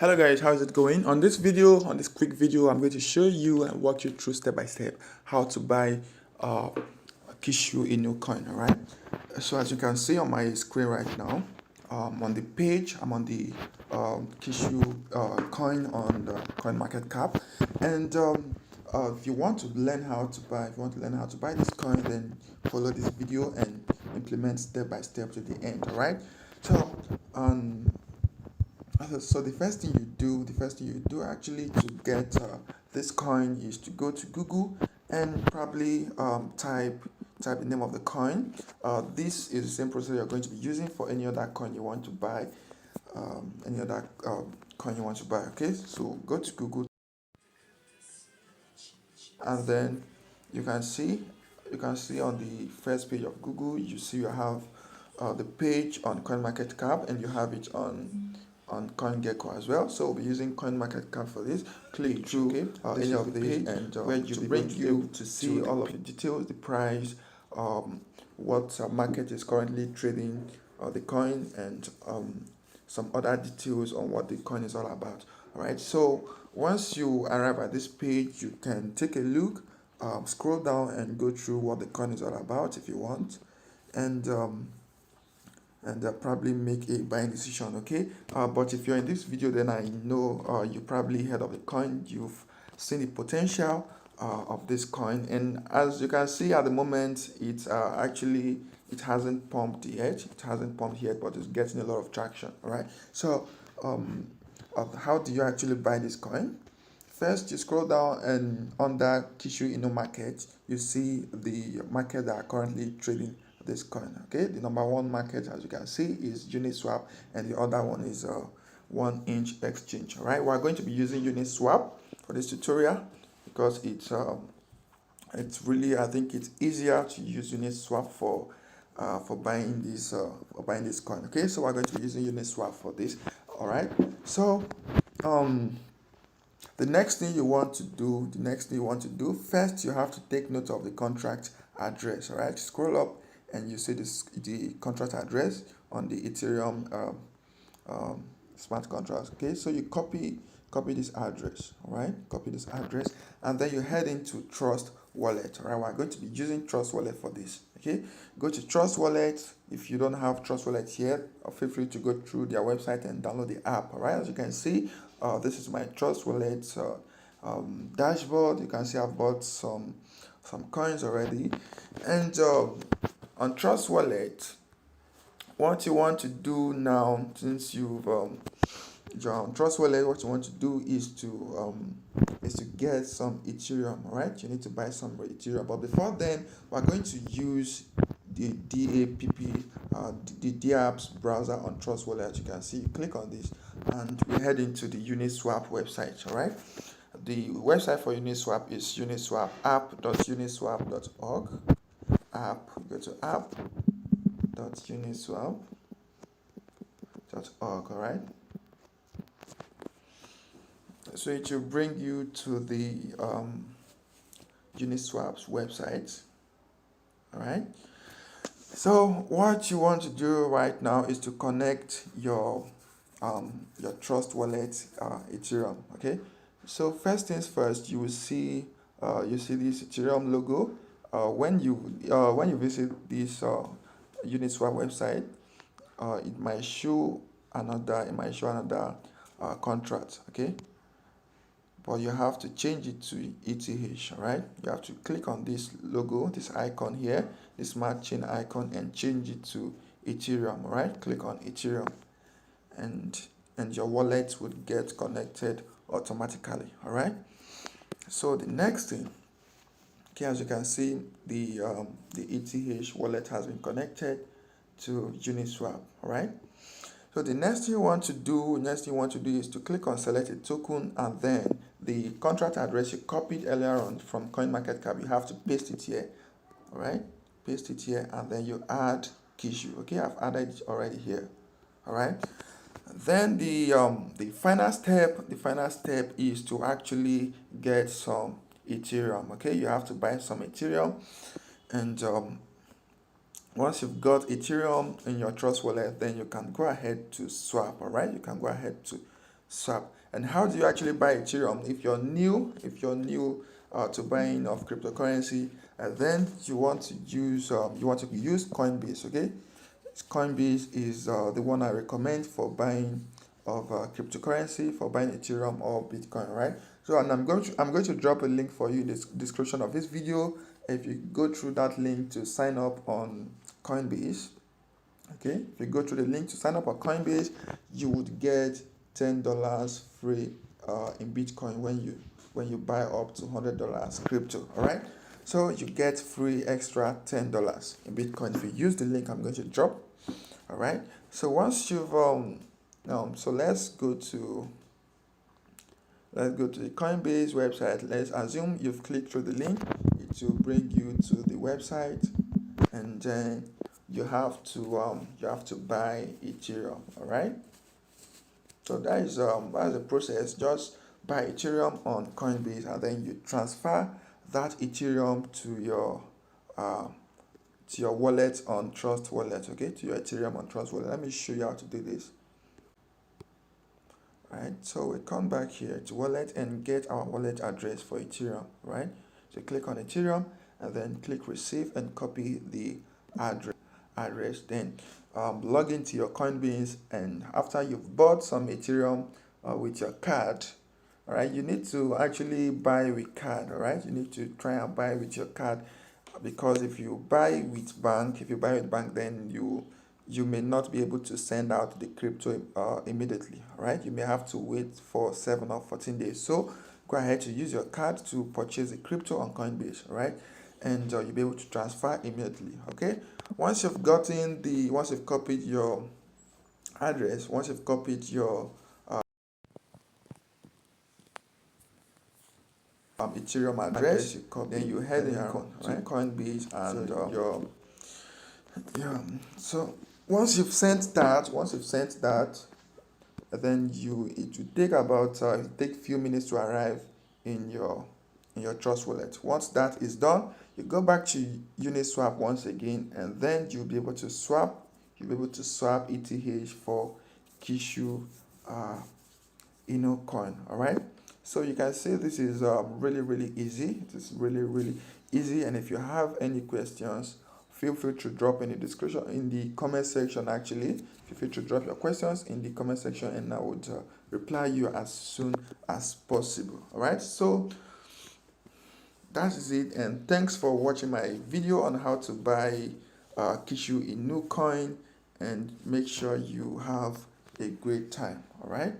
Hello guys, how's it going? On this quick video, I'm going to show you and walk you through step by step how to buy Kishu Inu coin. All right. So as you can see on my screen right now, on the page, I'm on the Kishu coin on the Coinmarketcap, and if you want to learn how to buy this coin, then follow this video and implement step by step to the end. All right. So so the first thing you do actually to get this coin is to go to Google and probably type the name of the coin. This is the same process you're going to be using for any other coin you want to buy. Coin you want to buy. Okay, so go to Google and then you can see on the first page of Google, you have the page on CoinMarketCap and you have it on CoinGecko as well. So we'll be using CoinMarketCap for this. Click through any of the page and where you bring you able to see all of the details, the price, what market is currently trading the coin, and some other details on what the coin is all about. All right, so once you arrive at this page, you can take a look, scroll down and go through what the coin is all about if you want, and probably make a buying decision. Okay, but if you're in this video, then I know you probably heard of the coin, you've seen the potential of this coin, and as you can see at the moment, it hasn't pumped yet. But it's getting a lot of traction. All right, so how do you actually buy this coin? First, you scroll down and under Kishu Inu market, you see the market that are currently trading this coin. Okay, the number one market, as you can see, is Uniswap, and the other one is 1inch exchange. All right, we're going to be using Uniswap for this tutorial because it's really, I think it's easier to use Uniswap for buying this coin. Okay, so we're going to be using Uniswap for this. All right, so the next thing you want to do, first you have to take note of the contract address. All right, scroll up and you see the contract address on the Ethereum smart contracts. Okay, so you copy this address. All right, copy this address and then you head into Trust Wallet. All right, we're going to be using Trust Wallet for this. Okay, go to Trust Wallet. If you don't have Trust Wallet yet, feel free to go through their website and download the app. All right, as you can see, this is my Trust Wallet dashboard. You can see I've bought some coins already, and on Trust Wallet, what you want to do now, since you've joined Trust Wallet, what you want to do is to get some Ethereum. All right, you need to buy some Ethereum, but before then, we're going to use the DApps browser on Trust Wallet. As you can see, you click on this and we head into the Uniswap website. All right, the website for Uniswap is Uniswap app.uniswap.org. Go to app.uniswap.org. All right, so it will bring you to the Uniswap's website. All right, so what you want to do right now is to connect your Trust Wallet Ethereum. Okay, so first things first, you will see this Ethereum logo. When you visit this Uniswap website, it might show another contract. Okay, but you have to change it to ETH. All right, you have to click on this logo, this icon here, this smart chain icon, and change it to Ethereum. All right, click on Ethereum and your wallet would get connected automatically. All right, so the next thing, okay, as you can see, the ETH wallet has been connected to Uniswap. All right, so the next thing you want to do is to click on select a token, and then the contract address you copied earlier on from CoinMarketCap, you have to paste it here. All right, paste it here, and then you add Kishu. Okay, I've added it already here. All right, then the final step is to actually get some Ethereum. Okay, you have to buy some Ethereum, and once you've got Ethereum in your Trust Wallet, then you can go ahead to swap. All right, you can go ahead to Swap. And how do you actually buy Ethereum? If you're new to buying of cryptocurrency, and then you want to use Coinbase. Okay, Coinbase is the one I recommend for buying of cryptocurrency, for buying Ethereum or Bitcoin, right? So, and I'm going to drop a link for you in the description of this video. If you go through that link to sign up on Coinbase, okay, if you go through the link to sign up on Coinbase, you would get $10 free in Bitcoin when you buy up to $100 crypto. All right, so you get free extra $10 in Bitcoin if you use the link I'm going to drop. All right, so once you've so let's go to the Coinbase website. Let's assume you've clicked through the link. It will bring you to the website, and then you have to buy Ethereum. All right, so that is the process. Just buy Ethereum on Coinbase, and then you transfer that Ethereum to your wallet on Trust Wallet. Okay, to your Ethereum on Trust Wallet. Let me show you how to do this. Right, so we come back here to wallet and get our wallet address for Ethereum. Right, so click on Ethereum and then click receive and copy the address. Then log into your Coinbase, and after you've bought some Ethereum with your card, all right, you need to actually buy with card. All right, you need to try and buy with your card, because if you buy with bank, then you may not be able to send out the crypto immediately. Right, you may have to wait for 7 or 14 days. So go ahead to use your card to purchase the crypto on Coinbase. Right, and you'll be able to transfer immediately. Okay, once you've copied your address, once you've copied your Ethereum address, then you head to Coinbase, and so once you've sent that, then it will take about few minutes to arrive in your Trust Wallet. Once that is done, you go back to Uniswap once again, and then you'll be able to swap ETH for Kishu Inu coin. All right, so you can see this is really easy. It is really easy. And if you have any questions, feel free to drop in the comment section. Actually, feel free to drop your questions in the comment section, and I would reply you as soon as possible. All right, so that is it, and thanks for watching my video on how to buy Kishu Inu coin, and make sure you have a great time. All right.